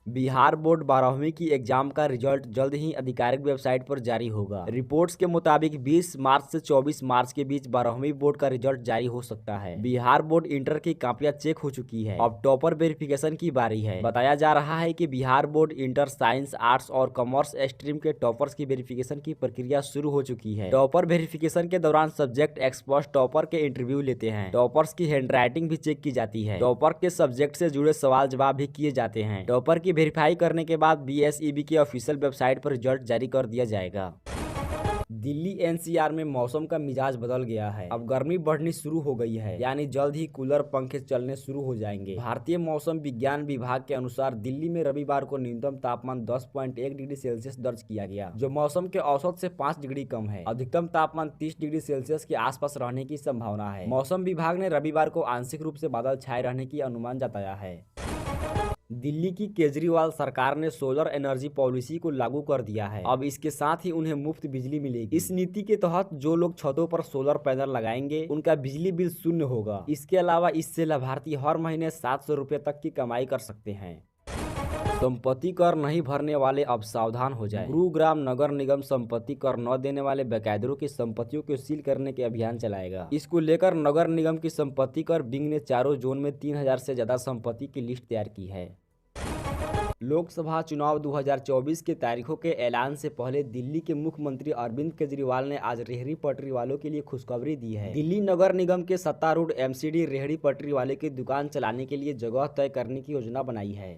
Bihar board 12वीं की exam का रिजल्ट जल्द ही आधिकारिक वेबसाइट पर जारी होगा। रिपोर्ट्स के मुताबिक 20 मार्च से 24 मार्च के बीच 12वीं बोर्ड का रिजल्ट जारी हो सकता है। बिहार बोर्ड इंटर की कॉपियां चेक हो चुकी है, अब टॉपर वेरिफिकेशन की बारी है। बताया जा रहा है कि Bihar board inter science, arts और कॉमर्स स्ट्रीम के टॉपर्स की वेरिफिकेशन की प्रक्रिया शुरू हो चुकी है। टॉपर वेरिफिकेशन के दौरान सब्जेक्ट एक्सपर्ट टॉपर के इंटरव्यू लेते हैं। टॉपर्स की हैंडराइटिंग भी चेक की जाती है। टॉपर के सब्जेक्ट से जुड़े सवाल जवाब भी किए जाते हैं। टॉपर की वेरीफाई करने के बाद बीएसईबी की ऑफिशियल वेबसाइट पर रिजल्ट जारी कर दिया जाएगा। दिल्ली एनसीआर में मौसम का मिजाज बदल गया है। अब गर्मी बढ़नी शुरू हो गई है, यानी जल्द ही कूलर पंखे चलने शुरू हो जाएंगे। भारतीय मौसम विज्ञान विभाग के अनुसार दिल्ली में रविवार को न्यूनतम तापमान 10.1 डिग्री सेल्सियस दर्ज किया गया, जो मौसम के औसत से 5 डिग्री कम है। अधिकतम तापमान 30 डिग्री सेल्सियस के आसपास रहने की संभावना है। मौसम विभाग ने रविवार को आंशिक रूप से बादल छाए रहने की अनुमान जताया है। दिल्ली की केजरीवाल सरकार ने सोलर एनर्जी पॉलिसी को लागू कर दिया है। अब इसके साथ ही उन्हें मुफ्त बिजली मिलेगी। इस नीति के तहत जो लोग छतों पर सोलर पैनल लगाएंगे, उनका बिजली बिल शून्य होगा। इसके अलावा इससे लाभार्थी हर महीने 700 रुपए तक की कमाई कर सकते हैं। संपत्ति कर नहीं भरने वाले अब सावधान हो जाएं। गुरुग्राम नगर निगम संपत्ति कर न देने वाले बेकायदरों की संपत्तियों को सील करने के अभियान चलाएगा। इसको लेकर नगर निगम की संपत्ति कर विंग ने चारों जोन में 3000 से ज्यादा संपत्ति की लिस्ट तैयार की है। लोकसभा चुनाव 2024 के तारीखों के ऐलान से पहले दिल्ली के मुख्यमंत्री अरविंद केजरीवाल ने आज रेहड़ी पटरी वालों के लिए खुशखबरी दी है। दिल्ली नगर निगम के सत्तारूढ़ एमसीडी रेहड़ी पटरी वाले की दुकान चलाने के लिए जगह तय करने की योजना बनाई है।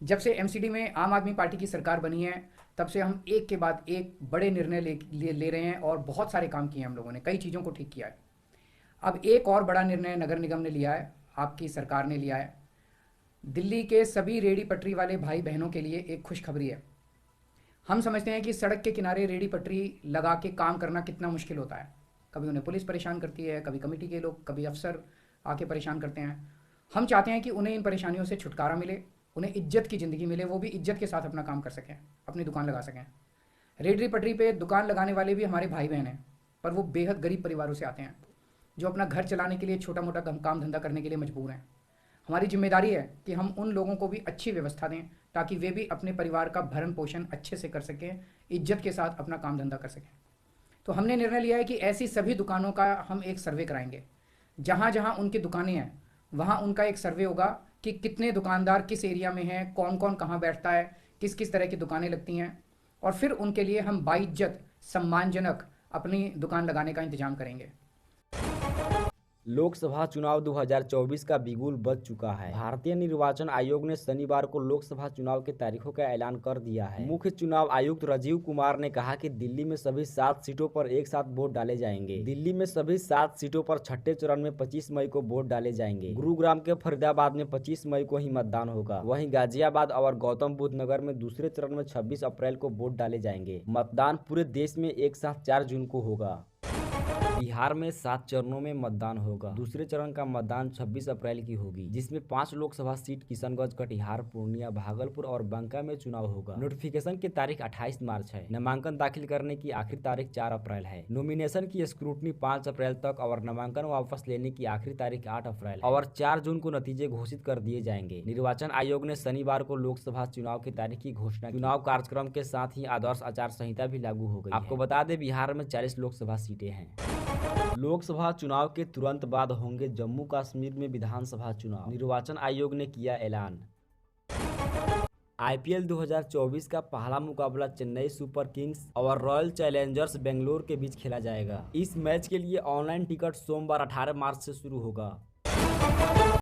जब से एमसीडी में आम आदमी पार्टी की सरकार बनी है, तब से हम एक के बाद एक बड़े निर्णय ले रहे हैं और बहुत सारे काम किए हैं। हम लोगों ने कई चीज़ों को ठीक किया है। अब एक और बड़ा निर्णय नगर निगम ने लिया है, आपकी सरकार ने लिया है। दिल्ली के सभी रेहड़ी पटरी वाले भाई बहनों के लिए एक खुशखबरी है। हम समझते हैं कि सड़क के किनारे रेहड़ी पटरी लगा के काम करना कितना मुश्किल होता है। कभी उन्हें पुलिस परेशान करती है, कभी कमेटी के लोग, कभी अफसर आके परेशान करते हैं। हम चाहते हैं कि उन्हें इन परेशानियों से छुटकारा मिले, उन्हें इज्जत की ज़िंदगी मिले, वो भी इज्जत के साथ अपना काम कर सकें, अपनी दुकान लगा सकें। रेहड़ी पटरी पे दुकान लगाने वाले भी हमारे भाई बहन हैं, पर वो बेहद गरीब परिवारों से आते हैं, जो अपना घर चलाने के लिए छोटा मोटा काम धंधा करने के लिए मजबूर हैं। हमारी जिम्मेदारी है कि हम उन लोगों को भी अच्छी व्यवस्था दें, ताकि वे भी अपने परिवार का भरण पोषण अच्छे से कर सकें, इज्जत के साथ अपना काम धंधा कर सकें। तो हमने निर्णय लिया है कि ऐसी सभी दुकानों का हम एक सर्वे कराएंगे। जहाँ जहाँ उनकी दुकानें हैं, वहाँ उनका एक सर्वे होगा कि कितने दुकानदार किस एरिया में हैं, कौन कौन कहाँ बैठता है, किस किस तरह की दुकानें लगती हैं, और फिर उनके लिए हम बाइज्जत सम्मानजनक अपनी दुकान लगाने का इंतजाम करेंगे। लोकसभा चुनाव 2024 का बिगुल बज चुका है। भारतीय निर्वाचन आयोग ने शनिवार को लोकसभा चुनाव की तारीखों का ऐलान कर दिया है। मुख्य चुनाव आयुक्त राजीव कुमार ने कहा कि दिल्ली में सभी 7 सीटों पर एक साथ वोट डाले जाएंगे। दिल्ली में सभी 7 सीटों पर छठे चरण में 25 मई को वोट डाले जाएंगे। गुरुग्राम के फरीदाबाद में 25 मई को ही मतदान होगा। वहीं गाजियाबाद और गौतम बुद्ध नगर में दूसरे चरण में 26 अप्रैल को वोट डाले जाएंगे। मतदान पूरे देश में एक साथ 4 जून को होगा। बिहार में 7 चरणों में मतदान होगा। दूसरे चरण का मतदान 26 अप्रैल की होगी, जिसमें 5 लोकसभा सीट किशनगंज, कटिहार, पूर्णिया, भागलपुर और बांका में चुनाव होगा। नोटिफिकेशन की तारीख 28 मार्च है। नामांकन दाखिल करने की आखिरी तारीख 4 अप्रैल है। नॉमिनेशन की स्क्रूटनी 5 अप्रैल तक और नामांकन वापस लेने की आखिरी तारीख 8 अप्रैल और 4 जून को नतीजे घोषित कर दिए जाएंगे। निर्वाचन आयोग ने शनिवार को लोकसभा चुनाव की तारीख की घोषणा की। चुनाव कार्यक्रम के साथ ही आदर्श आचार संहिता भी लागू हो गई। आपको बता दें, बिहार में 40 लोकसभा सीटें हैं। लोकसभा चुनाव के तुरंत बाद होंगे जम्मू कश्मीर में विधानसभा चुनाव। निर्वाचन आयोग ने किया ऐलान। आईपीएल 2024 का पहला मुकाबला चेन्नई सुपर किंग्स और रॉयल चैलेंजर्स बेंगलोर के बीच खेला जाएगा। इस मैच के लिए ऑनलाइन टिकट सोमवार 18 मार्च से शुरू होगा।